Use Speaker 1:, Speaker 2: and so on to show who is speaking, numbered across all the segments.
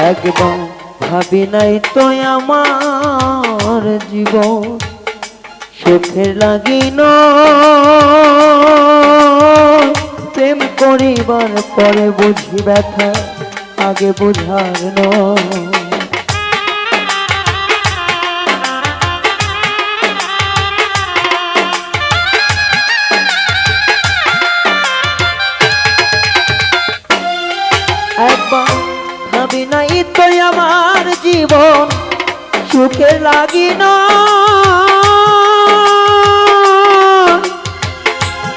Speaker 1: একবার ভাবি নাই তো আমার জীবন সুখের লাগিন প্রেম করিবার পরে বুঝি ব্যথা আগে বুঝার নয়। একবার ভাবি নাই তো আমার জীবন সুখে লাগি না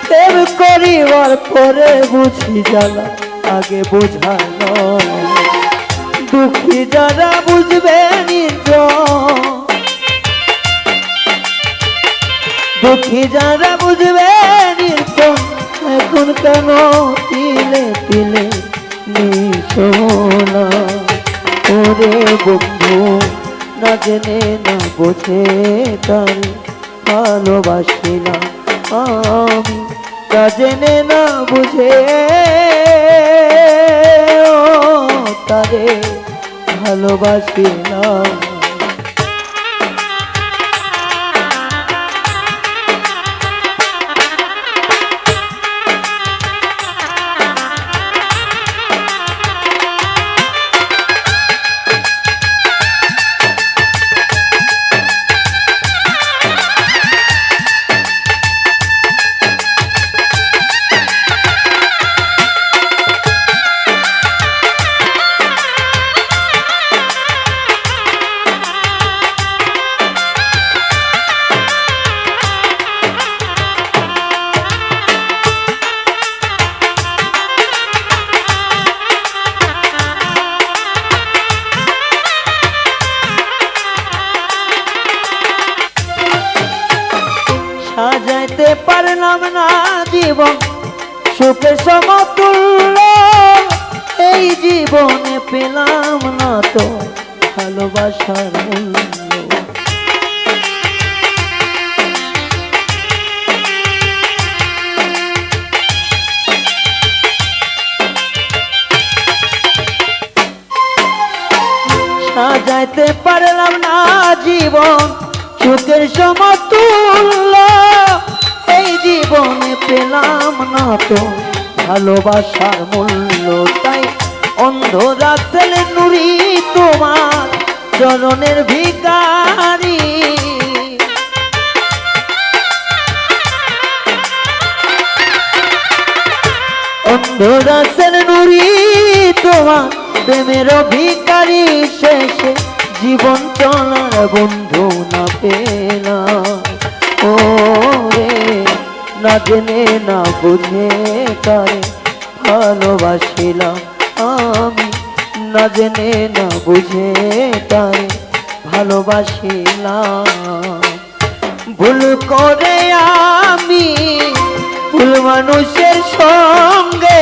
Speaker 1: প্রেম করিবার পরে বুঝি জ্বালা আগে বুঝানো। দুঃখী যারা বুঝবে দুঃখী যারা বুঝবে এখন কেন তিলে তিলে নিশোনা ওরে বন্ধু না জেনে না বোঝে তার ভালোবাসি না আমি না জেনে না বুঝে তারে ভালোবাসি না। সাজাইতে পারলাম না জীবন সুখের সমতুল্য এই জীবনে পেলাম না তো ভালোবাসার মূল্য। সাজাইতে পারলাম না জীবন সুখের সমতুল্য এই জীবনে পেলাম না তো ভালোবাসার মূল্য। তাই অন্ধ রাতেল নুরি তোমার চরণের ভিখারি অন্ধ রাতেল নুরি তোমার প্রেমের ভিখারি শেষে জীবন চলার বন্ধু না পেলা ও রে না জেনে না বুঝে তারে ভালোবাসিলাম আমি না জেনে না বুঝে তারে ভালোবাসিলাম। ভুল করে আমি ভুল মানুষের সঙ্গে